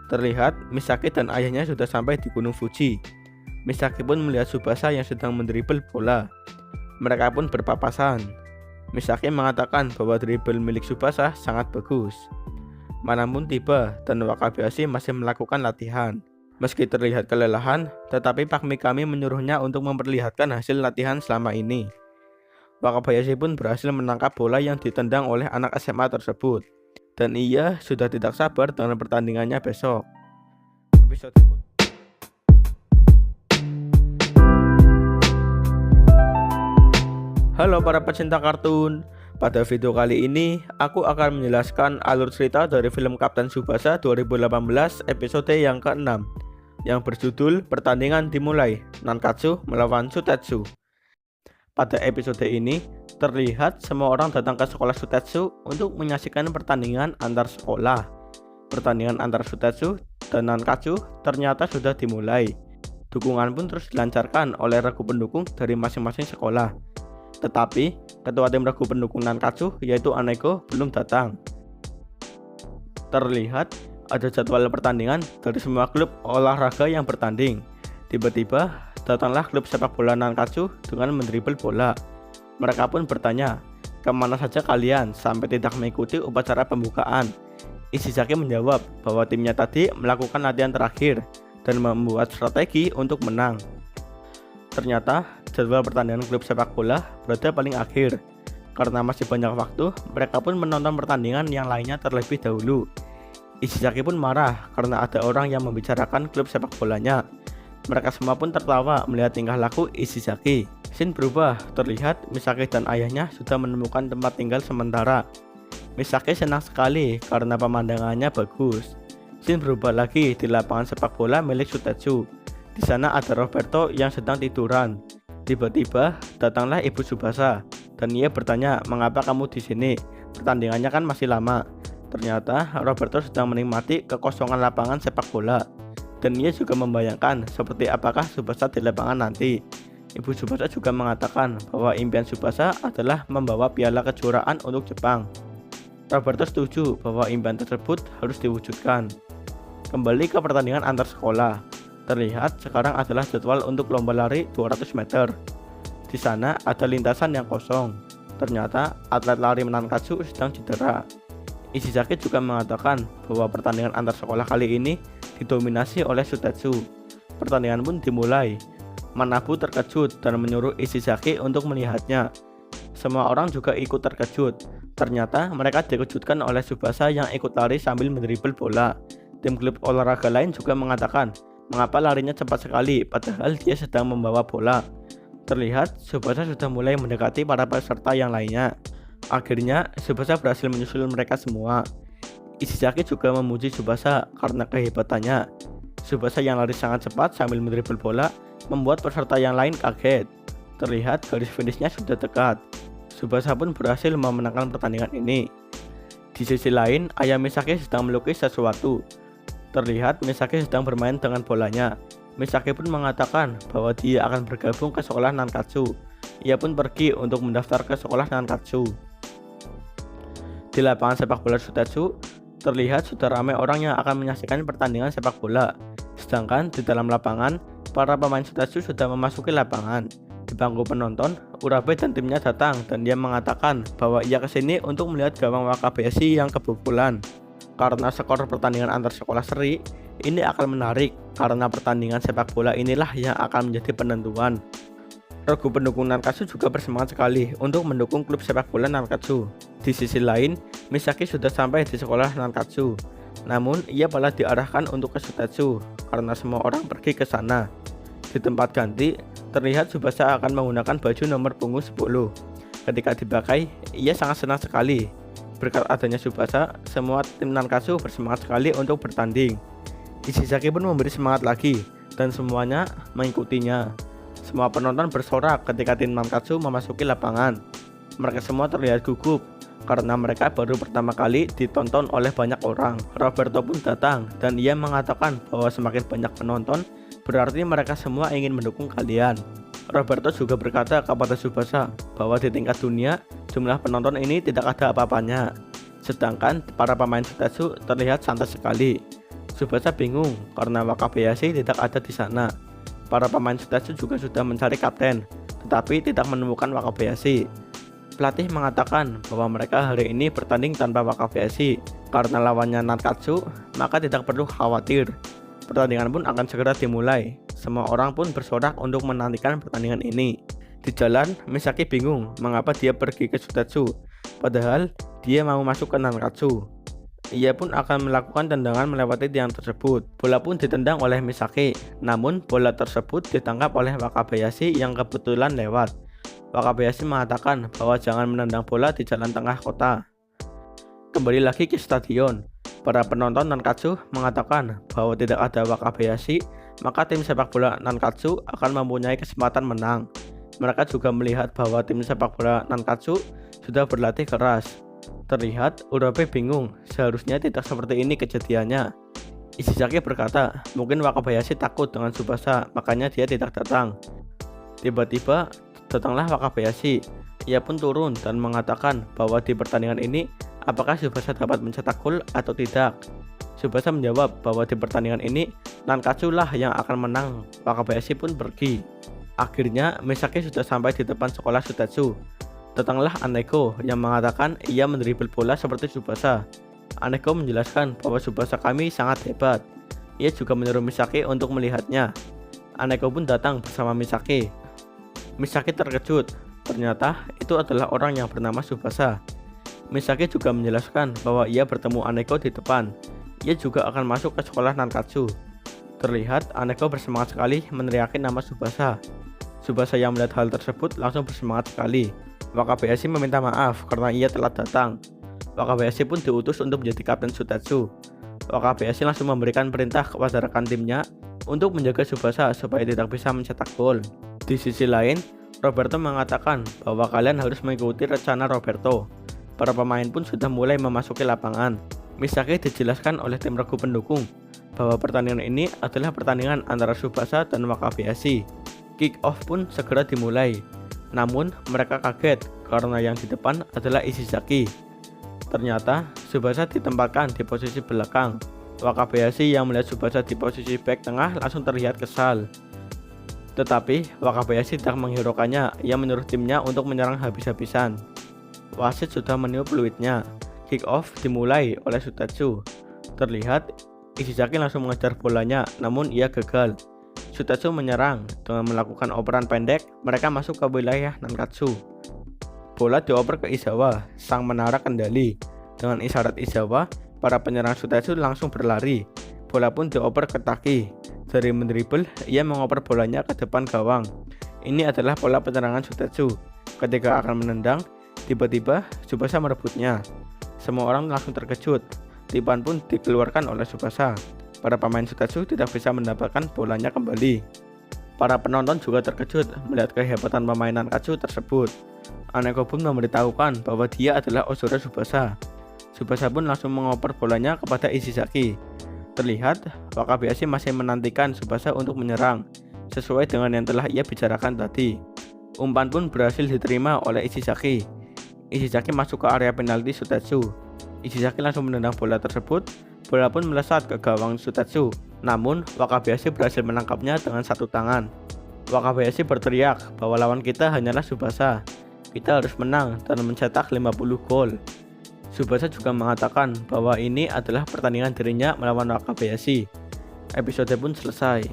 Terlihat Misaki dan ayahnya sudah sampai di Gunung Fuji. Misaki pun melihat Tsubasa yang sedang mendribel bola. Mereka pun berpapasan. Misaki mengatakan bahwa dribble milik Tsubasa sangat bagus. Malam pun tiba dan Wakabayashi masih melakukan latihan. Meski terlihat kelelahan, tetapi Pak Mikami menyuruhnya untuk memperlihatkan hasil latihan selama ini. Wakabayashi pun berhasil menangkap bola yang ditendang oleh anak SMA tersebut. Dan ia sudah tidak sabar dengan pertandingannya besok. Halo para pecinta kartun. Pada video kali ini, aku akan menjelaskan alur cerita dari film Kapten Tsubasa 2018 episode yang ke-6 yang berjudul Pertandingan Dimulai, Nankatsu melawan Sutetsu. Pada episode ini, terlihat semua orang datang ke sekolah Sutetsu untuk menyaksikan pertandingan antar sekolah. Pertandingan antar Sutetsu dan Nankatsu ternyata sudah dimulai. Dukungan pun terus dilancarkan oleh regu pendukung dari masing-masing sekolah. Tetapi, ketua tim regu pendukung Nankatsu yaitu Aneko belum datang. Terlihat ada jadwal pertandingan dari semua klub olahraga yang bertanding. Tiba-tiba datanglah klub sepak bola Nankatsu dengan mendribel bola. Mereka pun bertanya, kemana saja kalian sampai tidak mengikuti upacara pembukaan? Ishizaki menjawab bahwa timnya tadi melakukan latihan terakhir dan membuat strategi untuk menang. Ternyata jadwal pertandingan klub sepak bola berada paling akhir. Karena masih banyak waktu, mereka pun menonton pertandingan yang lainnya terlebih dahulu. Ishizaki pun marah karena ada orang yang membicarakan klub sepak bolanya. Mereka semua pun tertawa melihat tingkah laku Ishizaki. Scene berubah, terlihat Misaki dan ayahnya sudah menemukan tempat tinggal sementara. Misaki senang sekali karena pemandangannya bagus. Scene berubah lagi di lapangan sepak bola milik Sutetsu. Di sana ada Roberto yang sedang tiduran. Tiba-tiba datanglah ibu Tsubasa dan ia bertanya, "Mengapa kamu di sini? Pertandingannya kan masih lama." Ternyata Roberto sedang menikmati kekosongan lapangan sepak bola dan ia juga membayangkan seperti apakah Tsubasa di lapangan nanti. Ibu Tsubasa juga mengatakan bahwa impian Tsubasa adalah membawa piala kejuaraan untuk Jepang. Roberto setuju bahwa impian tersebut harus diwujudkan. Kembali ke pertandingan antar sekolah. Terlihat sekarang adalah jadwal untuk lomba lari 200 meter. Di sana ada lintasan yang kosong. Ternyata atlet lari Nankatsu sedang cedera. Ishizaki juga mengatakan bahwa pertandingan antar sekolah kali ini didominasi oleh Sutetsu. Pertandingan pun dimulai. Manabu terkejut dan menyuruh Ishizaki untuk melihatnya. Semua orang juga ikut terkejut. Ternyata mereka dikejutkan oleh Tsubasa yang ikut lari sambil mendribel bola. Tim klub olahraga lain juga mengatakan, mengapa larinya cepat sekali padahal dia sedang membawa bola. Terlihat Tsubasa sudah mulai mendekati para peserta yang lainnya. Akhirnya Tsubasa berhasil menyusul mereka semua. Ishizaki juga memuji Tsubasa karena kehebatannya. Tsubasa yang lari sangat cepat sambil mendribel bola membuat peserta yang lain kaget. Terlihat garis finishnya sudah dekat. Tsubasa pun berhasil memenangkan pertandingan ini. Di sisi lain, ayah Misaki sedang melukis sesuatu. Terlihat Misaki sedang bermain dengan bolanya. Misaki pun mengatakan bahwa dia akan bergabung ke sekolah Nankatsu. Ia pun pergi untuk mendaftar ke sekolah Nankatsu. Di lapangan sepak bola Sutetsu, terlihat sudah ramai orang yang akan menyaksikan pertandingan sepak bola. Sedangkan di dalam lapangan, para pemain Sutetsu sudah memasuki lapangan. Di bangku penonton, Urabe dan timnya datang dan dia mengatakan bahwa ia kesini untuk melihat gawang Wakabayashi yang kebobolan. Karena skor pertandingan antar sekolah seri, ini akan menarik karena pertandingan sepak bola inilah yang akan menjadi penentuan. Regu pendukung Nankatsu juga bersemangat sekali untuk mendukung klub sepak bola Nankatsu. Di sisi lain, Misaki sudah sampai di sekolah Nankatsu. Namun, ia malah diarahkan untuk ke Sutetsu karena semua orang pergi ke sana. Di tempat ganti, terlihat Tsubasa akan menggunakan baju nomor punggung 10. Ketika dipakai, ia sangat senang sekali. Berkat adanya Tsubasa, semua tim Nankatsu bersemangat sekali untuk bertanding. Ishizaki pun memberi semangat lagi dan semuanya mengikutinya. Semua penonton bersorak ketika tim Nankatsu memasuki lapangan. Mereka semua terlihat gugup karena mereka baru pertama kali ditonton oleh banyak orang. Roberto pun datang dan ia mengatakan bahwa semakin banyak penonton berarti mereka semua ingin mendukung kalian. Roberto juga berkata kepada Tsubasa bahwa di tingkat dunia jumlah penonton ini tidak ada apa-apanya. Sedangkan para pemain Sutetsu terlihat santai sekali. Tsubasa bingung karena Wakabayashi tidak ada di sana. Para pemain Sutatsu juga sudah mencari kapten, tetapi tidak menemukan Wakabayashi. Pelatih mengatakan bahwa mereka hari ini bertanding tanpa Wakabayashi. Karena lawannya Nankatsu, maka tidak perlu khawatir. Pertandingan pun akan segera dimulai. Semua orang pun bersorak untuk menantikan pertandingan ini. Di jalan, Misaki bingung mengapa dia pergi ke Sutatsu, padahal dia mau masuk ke Nankatsu. Ia pun akan melakukan tendangan melewati tiang tersebut. Bola pun ditendang oleh Misaki, namun bola tersebut ditangkap oleh Wakabayashi yang kebetulan lewat. Wakabayashi mengatakan bahwa jangan menendang bola di jalan tengah kota. Kembali lagi ke stadion, para penonton Nankatsu mengatakan bahwa tidak ada Wakabayashi, maka tim sepak bola Nankatsu akan mempunyai kesempatan menang. Mereka juga melihat bahwa tim sepak bola Nankatsu sudah berlatih keras. Terlihat Urabe bingung, seharusnya tidak seperti ini kejadiannya. Ishizaki berkata, mungkin Wakabayashi takut dengan Tsubasa, makanya dia tidak datang. Tiba-tiba datanglah Wakabayashi. Ia pun turun dan mengatakan bahwa di pertandingan ini apakah Tsubasa dapat mencetak gol atau tidak. Tsubasa menjawab bahwa di pertandingan ini Nankatsu lah yang akan menang. Wakabayashi pun pergi. Akhirnya Misaki sudah sampai di depan sekolah Sutatsu. Datanglah Aneko yang mengatakan ia mendribel bola seperti Tsubasa. Aneko menjelaskan bahwa Tsubasa kami sangat hebat. Ia juga menyuruh Misaki untuk melihatnya. Aneko pun datang bersama Misaki. Misaki terkejut, ternyata itu adalah orang yang bernama Tsubasa. Misaki juga menjelaskan bahwa ia bertemu Aneko di depan. Ia juga akan masuk ke sekolah Nankatsu. Terlihat Aneko bersemangat sekali meneriaki nama Tsubasa. Tsubasa yang melihat hal tersebut langsung bersemangat sekali. Wakabayashi meminta maaf karena ia telat datang. Wakabayashi pun diutus untuk menjadi kapten Sutatsu. Wakabayashi langsung memberikan perintah kepada rekan timnya untuk menjaga Tsubasa supaya tidak bisa mencetak gol. Di sisi lain, Roberto mengatakan bahwa kalian harus mengikuti rencana Roberto. Para pemain pun sudah mulai memasuki lapangan. Misaki dijelaskan oleh tim regu pendukung bahwa pertandingan ini adalah pertandingan antara Tsubasa dan Wakabayashi. Kick off pun segera dimulai. Namun mereka kaget karena yang di depan adalah Ishizaki. Ternyata Tsubasa ditempatkan di posisi belakang. Wakabayashi yang melihat Tsubasa di posisi back tengah langsung terlihat kesal. Tetapi Wakabayashi tidak menghiraukannya. Ia menyuruh timnya untuk menyerang habis-habisan. Wasit sudah meniup peluitnya. Kick off dimulai oleh Sutatsu. Terlihat Ishizaki langsung mengejar bolanya, namun ia gagal. Sutatsu menyerang dengan melakukan operan pendek. Mereka masuk ke wilayah Nankatsu. Bola dioper ke Izawa, sang menara kendali. Dengan isyarat Izawa, para penyerang Sutatsu langsung berlari. Bola pun dioper ke Taki. Dari mendribel, ia mengoper bolanya ke depan gawang. Ini adalah pola penyerangan Sutatsu. Ketika akan menendang, tiba-tiba Tsubasa merebutnya. Semua orang langsung terkejut. Tipuan pun dikeluarkan oleh Tsubasa. Para pemain Sutatsu tidak bisa mendapatkan bolanya kembali. Para penonton juga terkejut melihat kehebatan pemain Nankatsu tersebut. Aneko pun memberitahukan bahwa dia adalah Ozora Tsubasa. Tsubasa pun langsung mengoper bolanya kepada Ishizaki. Terlihat Wakabayashi masih menantikan Tsubasa untuk menyerang, sesuai dengan yang telah ia bicarakan tadi. Umpan pun berhasil diterima oleh Ishizaki. Ishizaki masuk ke area penalti Sutatsu. Ishizaki langsung menendang bola tersebut. Bola pun melesat ke gawang Sutatsu. Namun Wakabayashi berhasil menangkapnya dengan satu tangan. Wakabayashi berteriak bahwa lawan kita hanyalah Tsubasa. Kita harus menang dan mencetak 50 gol. Tsubasa juga mengatakan bahwa ini adalah pertandingan dirinya melawan Wakabayashi. Episode pun selesai.